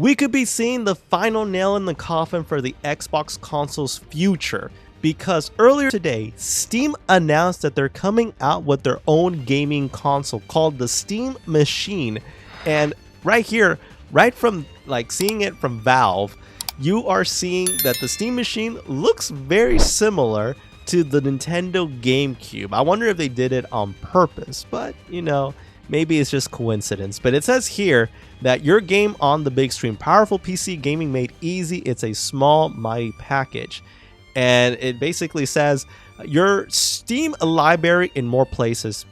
we could be seeing the final nail in the coffin for the Xbox console's future, because earlier today, Steam announced that they're coming out with their own gaming console called the Steam Machine. And right here, right from like seeing it from Valve, you are seeing that the Steam Machine looks very similar to the Nintendo GameCube. I wonder if they did it on purpose, but you know, maybe it's just coincidence. But it says here that your game on the big screen, powerful PC gaming made easy. It's a small, mighty package. And it basically says your Steam library in more places.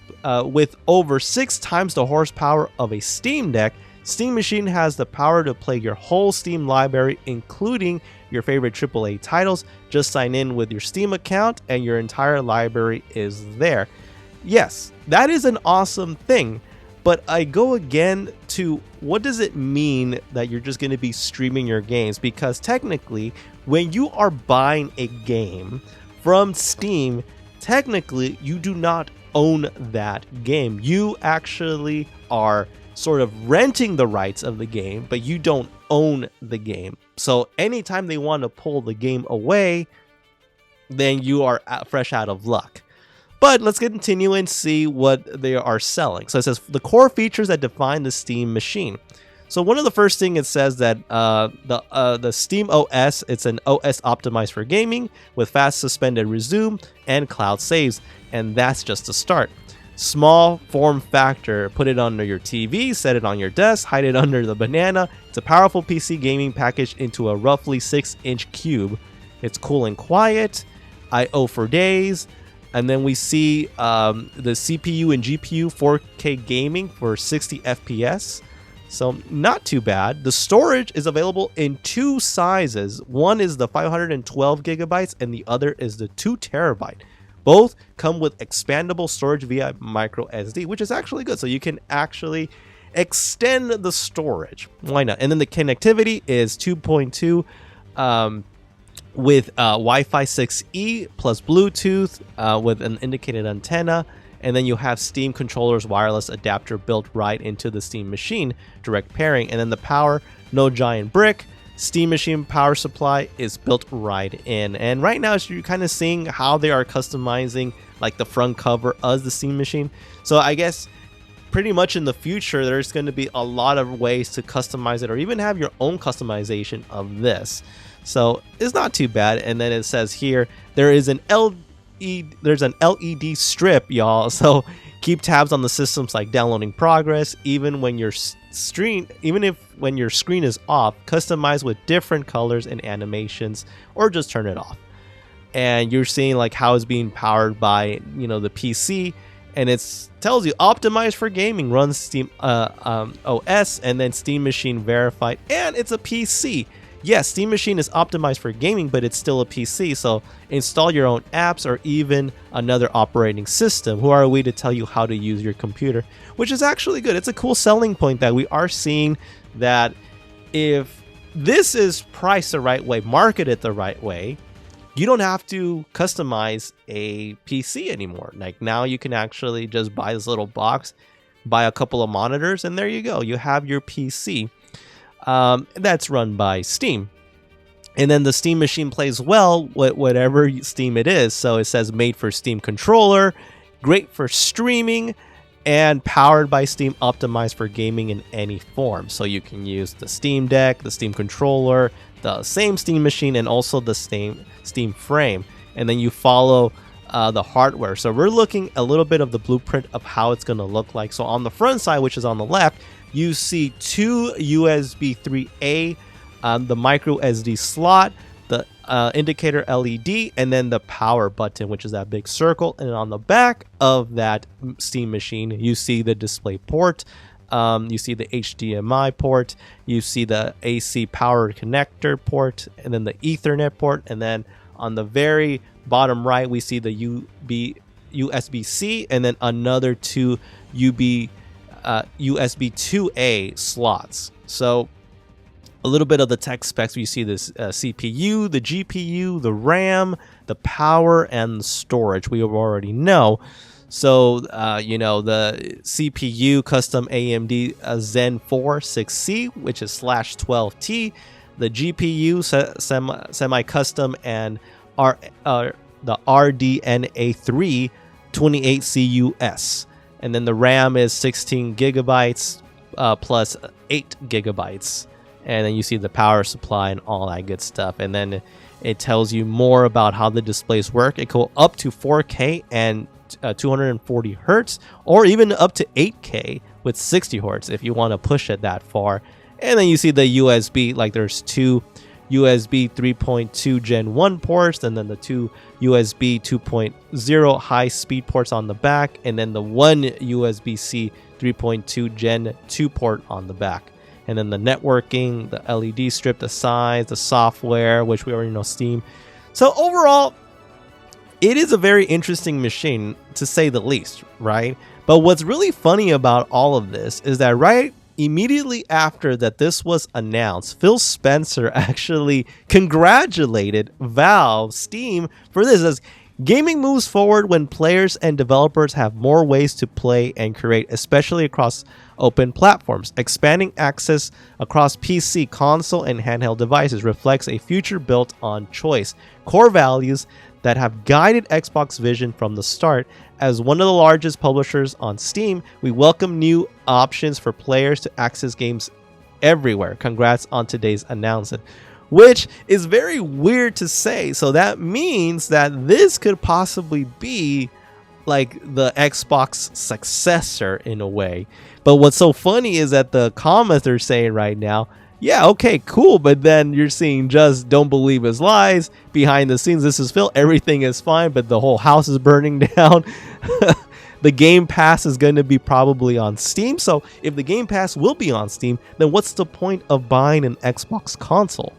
With over 6 times the horsepower of a Steam Deck, Steam Machine has the power to play your whole Steam library, including your favorite AAA titles. Just sign in with your Steam account and your entire library is there. Yes, that is an awesome thing, but I go again to what does it mean that you're just going to be streaming your games? Because technically, when you are buying a game from Steam, technically you do not own that game. You actually are sort of renting the rights of the game, but you don't own the game. So anytime they want to pull the game away, then you are fresh out of luck. But let's continue and see what they are selling. So it says the core features that define the Steam Machine. So one of the first thing it says that the Steam OS, it's an OS optimized for gaming with fast suspended resume and cloud saves, and that's just the start. Small form factor, put it under your TV, set it on your desk, hide it under the banana. It's a powerful PC gaming package into a roughly 6-inch cube. It's cool and quiet, I/O for days. And then we see the CPU and GPU 4K gaming for 60 FPS. So not too bad. The storage is available in 2 sizes. One is the 512 gigabytes and the other is the 2 terabyte. Both come with expandable storage via micro SD, which is actually good. So you can actually extend the storage. Why not? And then the connectivity is 2.2 with Wi-Fi 6E plus Bluetooth with an indicated antenna. And then you have Steam controller's wireless adapter built right into the Steam Machine, direct pairing. And then the power, no giant brick. Steam Machine power supply is built right in. And right now you're kind of seeing how they are customizing like the front cover of the Steam Machine. So I guess pretty much in the future there's going to be a lot of ways to customize it or even have your own customization of this. So it's not too bad. And then it says here there's an LED strip, y'all. So keep tabs on the systems like downloading progress, even when your screen is off. Customize with different colors and animations, or just turn it off. And you're seeing like how it's being powered by the PC, and it tells you optimized for gaming, runs Steam OS, and then Steam Machine verified, and it's a PC. Yes, Steam Machine is optimized for gaming, but it's still a PC, so install your own apps or even another operating system. Who are we to tell you how to use your computer? Which is actually good. It's a cool selling point that we are seeing that if this is priced the right way, marketed the right way, you don't have to customize a PC anymore. Like now you can actually just buy this little box, buy a couple of monitors, and there you go. You have your PC. That's run by Steam. And then the Steam Machine plays well with whatever Steam it is. So it says made for Steam controller, great for streaming, and powered by Steam, optimized for gaming in any form. So you can use the Steam Deck, the Steam controller, the same Steam Machine, and also the Steam frame. And then you follow the hardware. So we're looking a little bit of the blueprint of how it's going to look like. So on the front side, which is on the left, you see 2 USB 3A, the micro SD slot, the indicator LED, and then the power button, which is that big circle. And on the back of that Steam Machine, you see the display port, you see the HDMI port, you see the AC power connector port, and then the Ethernet port. And then on the very bottom right, we see the USB-C, and then another 2 USB 2A slots. So a little bit of the tech specs. You see this CPU, the GPU, the RAM, the power, and the storage we already know. So, the CPU custom AMD Zen 4 6C, which is /12T. The GPU semi-custom and the RDNA3 28CUS. And then the RAM is 16 gigabytes plus 8 gigabytes. And then you see the power supply and all that good stuff. And then it tells you more about how the displays work. It go up to 4K and 240 hertz, or even up to 8K with 60 hertz if you want to push it that far. And then you see the USB, like there's two USB 3.2 Gen 1 ports, and then the two USB 2.0 high speed ports on the back, and then the one USB-C 3.2 Gen 2 port on the back. And then the networking, the LED strip, the size, the software, which we already know, Steam. So overall, it is a very interesting machine, to say the least, right? But what's really funny about all of this is that right immediately after that this was announced, Phil Spencer actually congratulated Valve, Steam, for this, as gaming moves forward when players and developers have more ways to play and create, especially across open platforms. Expanding access across PC, console, and handheld devices reflects a future built on choice, core values that have guided Xbox vision from the start. As one of the largest publishers on Steam, we welcome new options for players to access games everywhere. Congrats on today's announcement, which is very weird to say. So that means that this could possibly be like the Xbox successor in a way. But what's so funny is that the comments are saying right now, yeah, okay, cool, but then you're seeing just don't believe his lies. Behind the scenes, this is Phil, everything is fine, but the whole house is burning down. The Game Pass is going to be probably on Steam. So if the Game Pass will be on Steam, then what's the point of buying an Xbox console?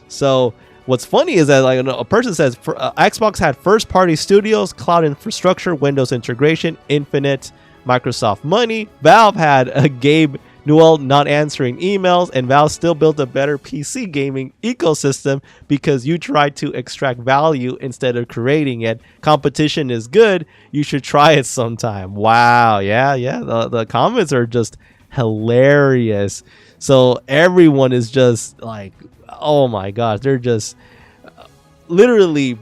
So what's funny is that like a person says, Xbox had first-party studios, cloud infrastructure, Windows integration, infinite Microsoft money. Valve had a Gabe Newell not answering emails, and Valve still built a better PC gaming ecosystem because you tried to extract value instead of creating it. Competition is good. You should try it sometime. Wow. Yeah. The comments are just hilarious. So everyone is just like, oh my gosh, they're just literally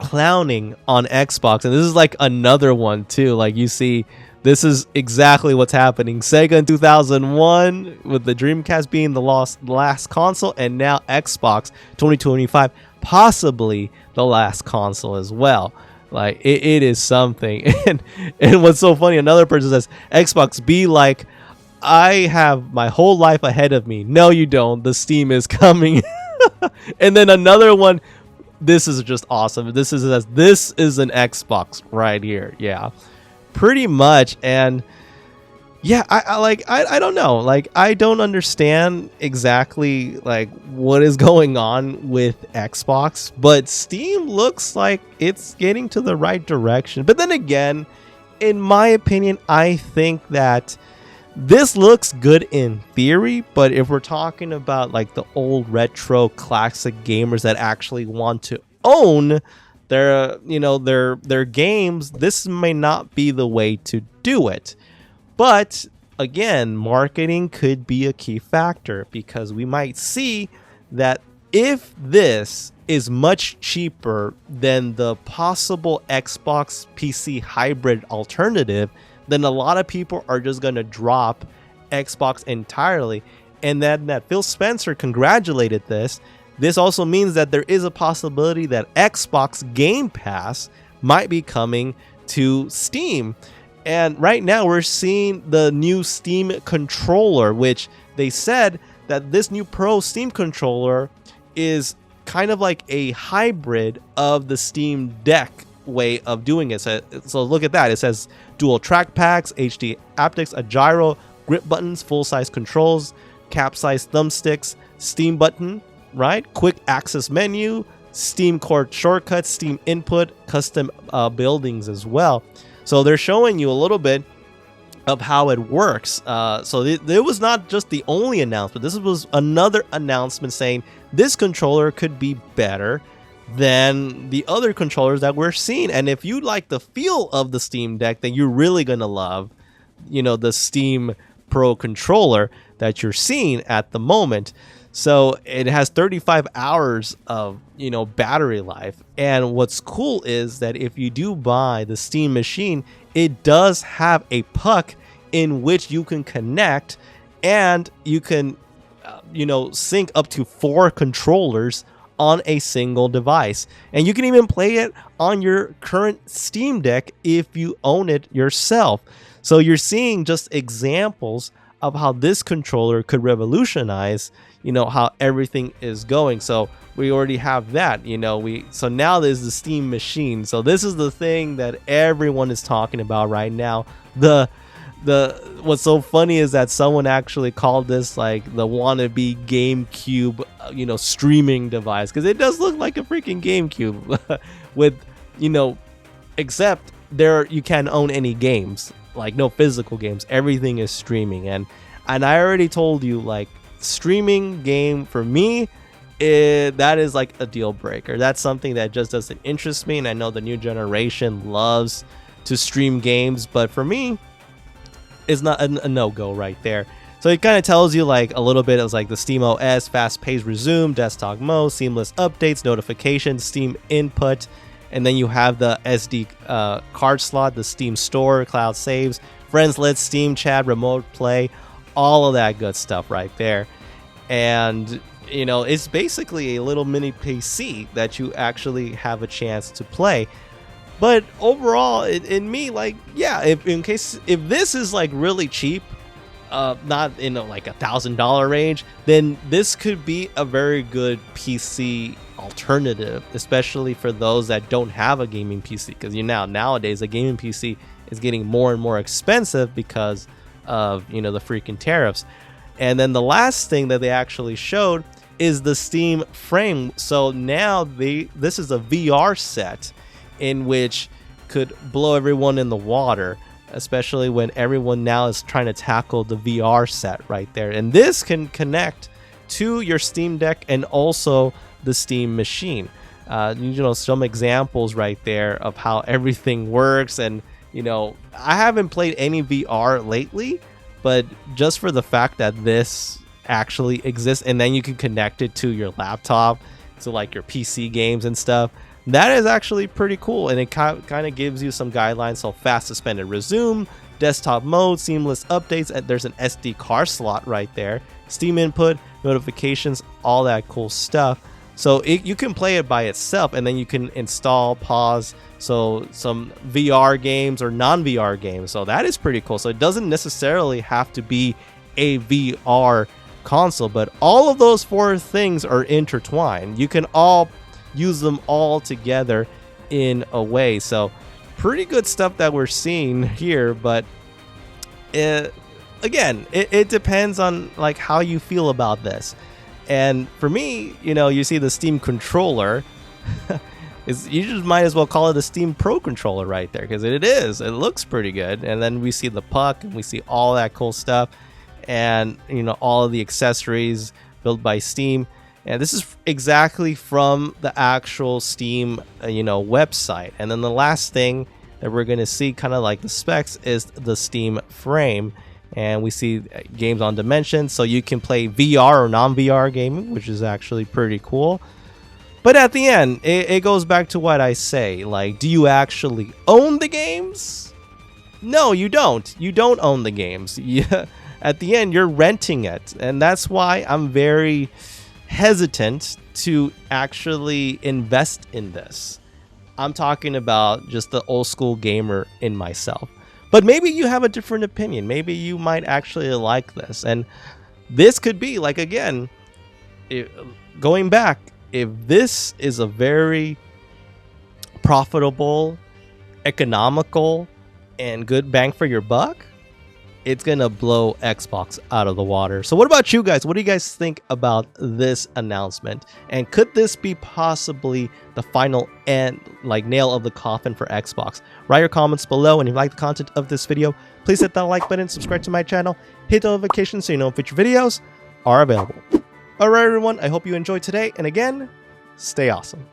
clowning on Xbox. And this is like another one too. Like you see, this is exactly what's happening. Sega in 2001 with the Dreamcast being the last console, and now Xbox 2025 possibly the last console as well. Like it is something. And what's so funny, another person says, Xbox be like, I have my whole life ahead of me. No, you don't. The Steam is coming. And then another one, this is just awesome. This is an Xbox right here. Yeah. Pretty much. And yeah, I don't know, like I don't understand exactly like what is going on with Xbox, but Steam looks like it's getting to the right direction. But then again, in my opinion, I think that this looks good in theory, but if we're talking about like the old retro classic gamers that actually want to own their games, this may not be the way to do it. But again, marketing could be a key factor, because we might see that if this is much cheaper than the possible Xbox PC hybrid alternative, then a lot of people are just going to drop Xbox entirely. And then that Phil Spencer congratulated this also means that there is a possibility that Xbox Game Pass might be coming to Steam. And right now we're seeing the new Steam controller, which they said that this new Pro Steam controller is kind of like a hybrid of the Steam Deck way of doing it. So look at that. It says dual track packs, HD haptics, a gyro, grip buttons, full-size controls, cap-size thumbsticks, Steam button, right? Quick access menu, Steam core shortcuts, Steam input, custom buildings as well. So they're showing you a little bit of how it works. So there was not just the only announcement. This was another announcement saying this controller could be better than the other controllers that we're seeing. And if you like the feel of the Steam Deck, then you're really gonna love, the Steam Pro controller that you're seeing at the moment. So it has 35 hours of battery life. And what's cool is that if you do buy the Steam machine, it does have a puck in which you can connect, and you can sync up to 4 controllers on a single device. And you can even play it on your current Steam Deck if you own it yourself. So you're seeing just examples of how this controller could revolutionize how everything is going. So we already have that. So now there's the Steam machine. So this is the thing that everyone is talking about right now. What's so funny is that someone actually called this like the wannabe GameCube streaming device, because it does look like a freaking GameCube with except there you can't own any games, like no physical games. Everything is streaming. And I already told you, like, streaming game for me, that is like a deal breaker. That's something that just doesn't interest me. And I know the new generation loves to stream games, but for me, it's not a no-go right there. So it kind of tells you like a little bit of like the Steam OS, fast-paced resume, desktop mode, seamless updates, notifications, Steam input, and then you have the SD card slot, the Steam store, cloud saves, friends list, Steam chat, remote play, all of that good stuff right there. And it's basically a little mini PC that you actually have a chance to play. But overall, in me, like, yeah, if this is like really cheap, not in like $1,000 range, then this could be a very good PC alternative, especially for those that don't have a gaming PC. Because nowadays a gaming PC is getting more and more expensive because of the freaking tariffs. And then the last thing that they actually showed is the Steam Frame. So now this is a VR set in which could blow everyone in the water, especially when everyone now is trying to tackle the VR set right there. And this can connect to your Steam Deck and also the Steam machine. Some examples right there of how everything works. And I haven't played any VR lately, but just for the fact that this actually exists, and then you can connect it to your laptop, so like your PC games and stuff, that is actually pretty cool. And it kind of gives you some guidelines. So fast suspended resume, desktop mode, seamless updates, and there's an SD card slot right there, Steam input, notifications, all that cool stuff. So you can play it by itself, and then you can install, pause, so some VR games or non-VR games. So that is pretty cool. So it doesn't necessarily have to be a VR console, but all of those 4 things are intertwined. You can all use them all together in a way. So pretty good stuff that we're seeing here. But again, it depends on like how you feel about this. And for me, you see the Steam controller you just might as well call it a Steam Pro controller right there, because it looks pretty good. And then we see the puck, and we see all that cool stuff, and all of the accessories built by Steam. And this is exactly from the actual Steam website. And then the last thing that we're going to see, kind of like the specs, is the Steam Frame. And we see games on dimension, so you can play VR or non-VR gaming, which is actually pretty cool. But at the end, it goes back to what I say. Like, do you actually own the games? No, you don't. You don't own the games. At the end, you're renting it. And that's why I'm very hesitant to actually invest in this. I'm talking about just the old school gamer in myself. But maybe you have a different opinion. Maybe you might actually like this. And this could be, like, again, going back, if this is a very profitable, economical, and good bang for your buck, it's going to blow Xbox out of the water. So what about you guys? What do you guys think about this announcement? And could this be possibly the final nail of the coffin for Xbox? Write your comments below, and if you like the content of this video, please hit that like button, subscribe to my channel, hit the notification so you know when future videos are available. Alright everyone, I hope you enjoyed today, and again, stay awesome.